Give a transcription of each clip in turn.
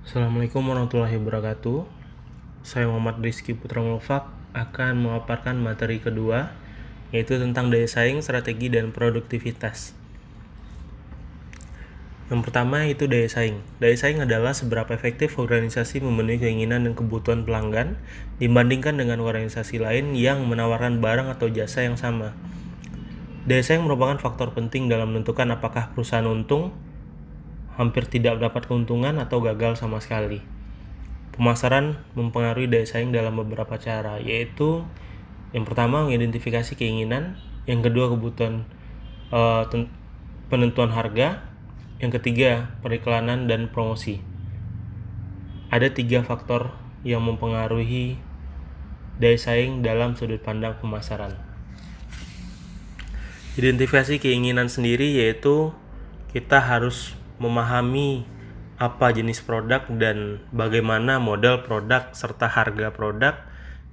Assalamualaikum warahmatullahi wabarakatuh. Saya Muhammad Rizky Putra Mulfak akan memaparkan materi kedua, yaitu tentang daya saing, strategi, dan produktivitas. Yang pertama itu daya saing. Daya saing adalah seberapa efektif organisasi memenuhi keinginan dan kebutuhan pelanggan dibandingkan dengan organisasi lain yang menawarkan barang atau jasa yang sama. Daya saing merupakan faktor penting dalam menentukan apakah perusahaan untung, hampir tidak mendapat keuntungan, atau gagal sama sekali. Pemasaran mempengaruhi daya saing dalam beberapa cara, yaitu yang pertama mengidentifikasi keinginan, yang kedua kebutuhan penentuan harga, yang ketiga periklanan dan promosi. Ada 3 faktor yang mempengaruhi daya saing dalam sudut pandang pemasaran. Identifikasi keinginan sendiri yaitu kita harus memahami apa jenis produk dan bagaimana model produk serta harga produk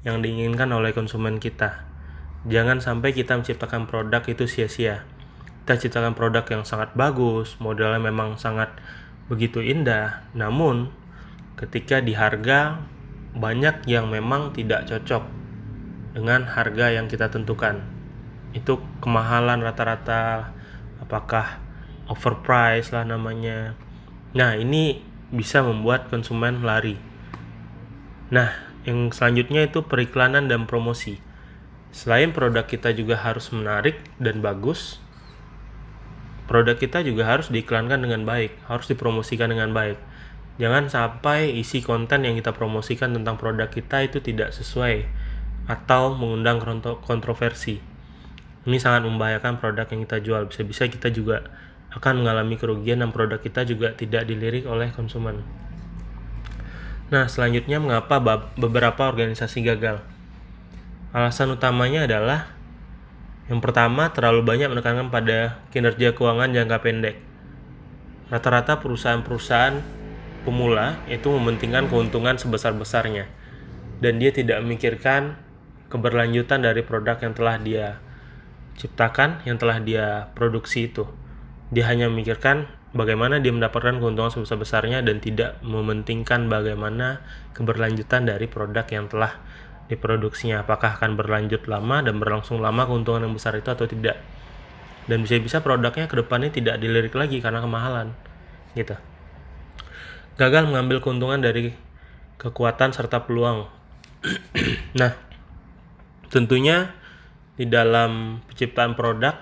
yang diinginkan oleh konsumen kita. Jangan sampai kita menciptakan produk itu sia-sia. Kita ciptakan produk yang sangat bagus, modelnya memang sangat begitu indah, namun ketika di harga banyak yang memang tidak cocok dengan harga yang kita tentukan. Itu kemahalan rata-rata, apakah overprice lah namanya. Nah, ini bisa membuat konsumen lari. Nah, yang selanjutnya itu periklanan dan promosi. Selain produk kita juga harus menarik dan bagus, produk kita juga harus diiklankan dengan baik, harus dipromosikan dengan baik. Jangan sampai isi konten yang kita promosikan tentang produk kita itu tidak sesuai atau mengundang kontroversi. Ini sangat membahayakan produk yang kita jual. Bisa-bisa kita juga akan mengalami kerugian dan produk kita juga tidak dilirik oleh konsumen. Nah, selanjutnya mengapa beberapa organisasi gagal? Alasan utamanya adalah yang pertama, terlalu banyak menekankan pada kinerja keuangan jangka pendek. Rata-rata perusahaan-perusahaan pemula itu mementingkan keuntungan sebesar-besarnya, dan dia tidak memikirkan keberlanjutan dari produk yang telah dia ciptakan, yang telah dia produksi itu. Dia hanya memikirkan bagaimana dia mendapatkan keuntungan sebesar-besarnya dan tidak mementingkan bagaimana keberlanjutan dari produk yang telah diproduksinya, apakah akan berlanjut lama dan berlangsung lama keuntungan yang besar itu atau tidak. Dan bisa-bisa produknya ke depannya tidak dilirik lagi karena kemahalan gitu. Gagal mengambil keuntungan dari kekuatan serta peluang. Nah, tentunya di dalam penciptaan produk,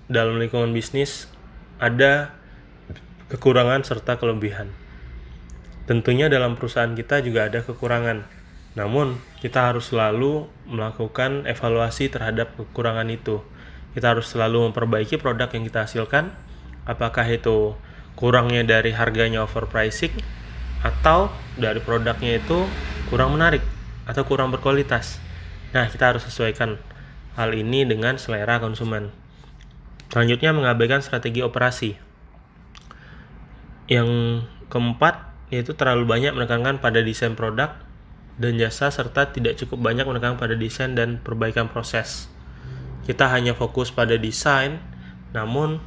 dalam lingkungan bisnis ada kekurangan serta kelebihan. Tentunya dalam perusahaan kita juga ada kekurangan. Namun, kita harus selalu melakukan evaluasi terhadap kekurangan itu. Kita harus selalu memperbaiki produk yang kita hasilkan. Apakah itu kurangnya dari harganya overpricing, atau dari produknya itu kurang menarik atau kurang berkualitas. Nah, kita harus sesuaikan hal ini dengan selera konsumen. Selanjutnya, mengabaikan strategi operasi. Yang keempat, yaitu terlalu banyak menekankan pada desain produk dan jasa serta tidak cukup banyak menekankan pada desain dan perbaikan proses. Kita hanya fokus pada desain, namun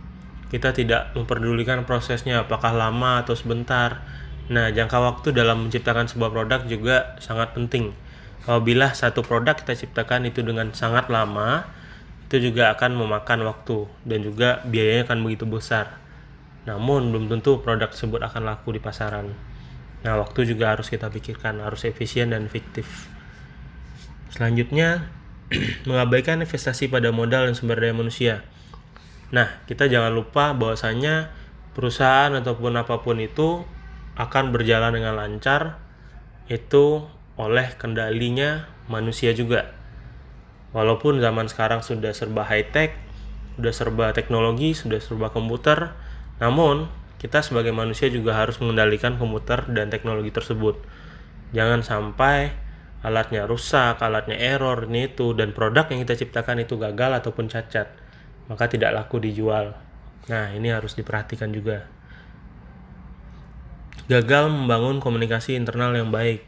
kita tidak memperdulikan prosesnya, apakah lama atau sebentar. Nah, jangka waktu dalam menciptakan sebuah produk juga sangat penting. Apabila satu produk kita ciptakan itu dengan sangat lama, itu juga akan memakan waktu dan juga biayanya akan begitu besar. Namun belum tentu produk tersebut akan laku di pasaran. Nah, waktu juga harus kita pikirkan, harus efisien dan efektif. Selanjutnya, mengabaikan investasi pada modal dan sumber daya manusia. Nah, kita jangan lupa bahwasanya perusahaan ataupun apapun itu akan berjalan dengan lancar itu oleh kendalinya manusia juga. Walaupun zaman sekarang sudah serba high-tech, sudah serba teknologi, sudah serba komputer, namun kita sebagai manusia juga harus mengendalikan komputer dan teknologi tersebut. Jangan sampai alatnya rusak, alatnya error, ini itu, dan produk yang kita ciptakan itu gagal ataupun cacat, maka tidak laku dijual. Nah, ini harus diperhatikan juga. Gagal membangun komunikasi internal yang baik.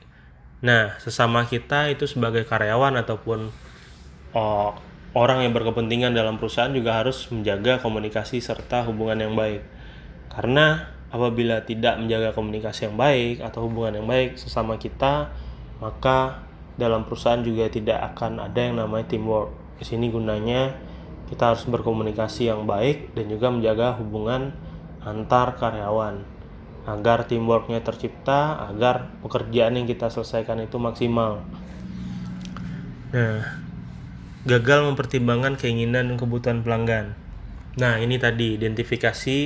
Nah, sesama kita itu sebagai karyawan ataupun orang yang berkepentingan dalam perusahaan juga harus menjaga komunikasi serta hubungan yang baik. Karena Apabila tidak menjaga komunikasi yang baik atau hubungan yang baik sesama kita, maka dalam perusahaan juga tidak akan ada yang namanya teamwork. Di sini gunanya kita harus berkomunikasi yang baik dan juga menjaga hubungan antar karyawan agar teamworknya tercipta, agar pekerjaan yang kita selesaikan itu maksimal. Nah, gagal mempertimbangkan keinginan dan kebutuhan pelanggan. Nah, ini tadi identifikasi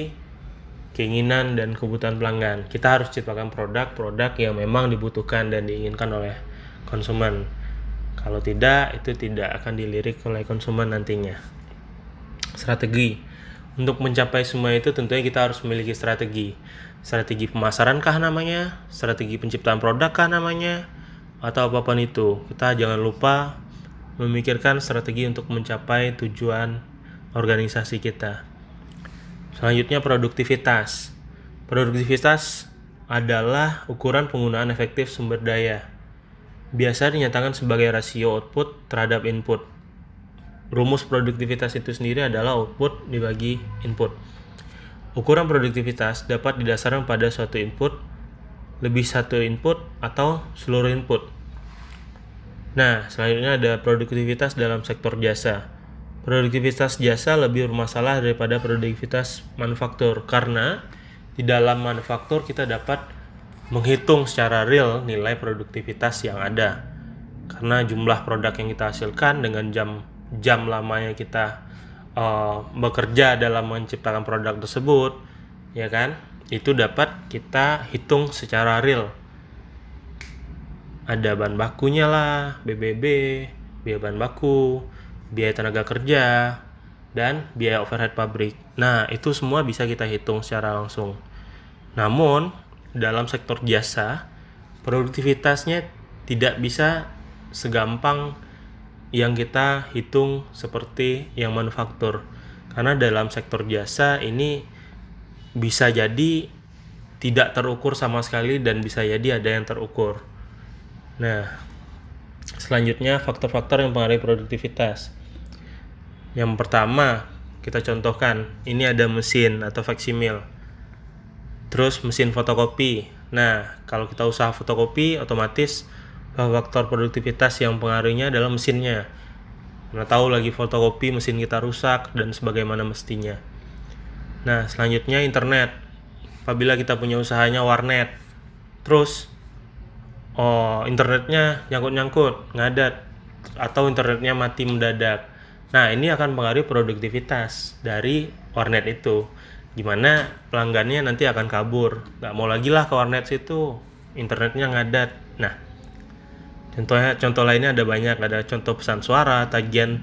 keinginan dan kebutuhan pelanggan. Kita harus ciptakan produk yang memang dibutuhkan dan diinginkan oleh konsumen. Kalau tidak, itu tidak akan dilirik oleh konsumen nantinya. Strategi. Untuk mencapai semua itu tentunya kita harus memiliki strategi. Strategi pemasaran kah namanya? Strategi penciptaan produk kah namanya? Atau apapun itu. Kita jangan lupa memikirkan strategi untuk mencapai tujuan organisasi kita. Selanjutnya produktivitas. Produktivitas adalah ukuran penggunaan efektif sumber daya. Biasa dinyatakan sebagai rasio output terhadap input. Rumus produktivitas itu sendiri adalah output dibagi input. Ukuran produktivitas dapat didasarkan pada suatu input, lebih satu input, atau seluruh input. Nah, selanjutnya ada produktivitas dalam sektor jasa. Produktivitas jasa lebih bermasalah daripada produktivitas manufaktur karena di dalam manufaktur kita dapat menghitung secara real nilai produktivitas yang ada. Karena jumlah produk yang kita hasilkan dengan jam lamanya kita bekerja dalam menciptakan produk tersebut, ya kan? Itu dapat kita hitung secara real. Ada bahan bakunya lah, BBB, biaya bahan baku, biaya tenaga kerja, dan biaya overhead pabrik. Nah, itu semua bisa kita hitung secara langsung. Namun, dalam sektor jasa, produktivitasnya tidak bisa segampang yang kita hitung seperti yang manufaktur. Karena dalam sektor jasa ini bisa jadi tidak terukur sama sekali dan bisa jadi ada yang terukur. Nah, selanjutnya faktor-faktor yang mempengaruhi produktivitas. Yang pertama, kita contohkan, ini ada mesin atau faksimil. Terus mesin fotokopi. Nah, kalau kita usaha fotokopi, otomatis faktor produktivitas yang pengaruhnya adalah mesinnya. Mana tahu lagi fotokopi mesin kita rusak dan sebagaimana mestinya. Nah, selanjutnya internet. Apabila kita punya usahanya warnet, terus internetnya nyangkut-nyangkut, ngadat, atau internetnya mati mendadak. Nah, ini akan mempengaruhi produktivitas dari warnet itu. Gimana pelanggannya nanti akan kabur, nggak mau lagi lah ke warnet situ, internetnya ngadat. Nah, contoh lainnya ada banyak, ada contoh pesan suara, tagihan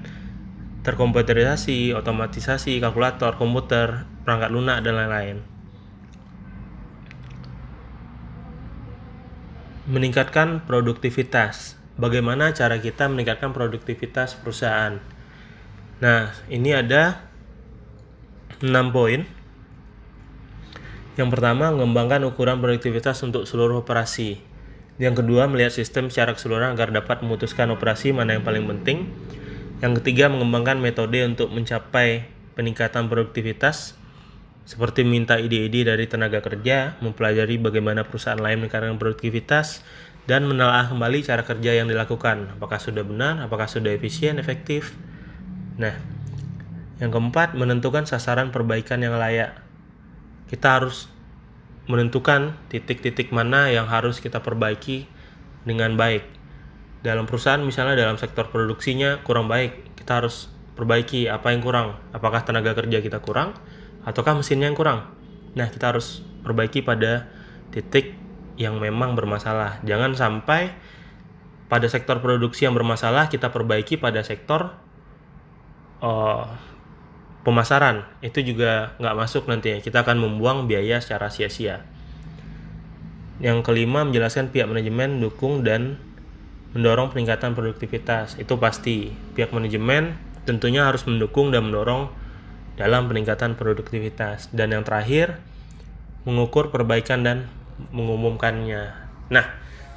terkomputerisasi, otomatisasi, kalkulator, komputer, perangkat lunak, dan lain-lain. Meningkatkan produktivitas. Bagaimana cara kita meningkatkan produktivitas perusahaan? Nah, ini ada 6 poin. Yang pertama, mengembangkan ukuran produktivitas untuk seluruh operasi. Yang kedua, melihat sistem secara keseluruhan agar dapat memutuskan operasi mana yang paling penting. Yang ketiga, mengembangkan metode untuk mencapai peningkatan produktivitas, seperti minta ide-ide dari tenaga kerja, mempelajari bagaimana perusahaan lain meningkatkan produktivitas, dan menelaah kembali cara kerja yang dilakukan. Apakah sudah benar, apakah sudah efisien, efektif. Nah, yang keempat, menentukan sasaran perbaikan yang layak. Kita harus menentukan titik-titik mana yang harus kita perbaiki dengan baik. Dalam perusahaan misalnya dalam sektor produksinya kurang baik, kita harus perbaiki apa yang kurang. Apakah tenaga kerja kita kurang ataukah mesinnya yang kurang? Nah, kita harus perbaiki pada titik yang memang bermasalah. Jangan sampai pada sektor produksi yang bermasalah kita perbaiki pada sektor pemasaran. Itu juga nggak masuk nantinya. Kita akan membuang biaya secara sia-sia. Yang kelima, menjelaskan pihak manajemen dukung dan mendorong peningkatan produktivitas. Itu pasti. Pihak manajemen tentunya harus mendukung dan mendorong dalam peningkatan produktivitas. Dan yang terakhir, mengukur perbaikan dan mengumumkannya. Nah,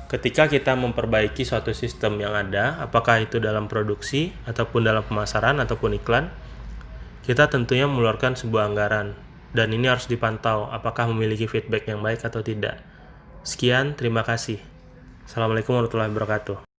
ketika kita memperbaiki suatu sistem yang ada, apakah itu dalam produksi, ataupun dalam pemasaran, ataupun iklan, kita tentunya mengeluarkan sebuah anggaran. dan ini harus dipantau apakah memiliki feedback yang baik atau tidak. Sekian, terima kasih. Assalamualaikum warahmatullahi wabarakatuh.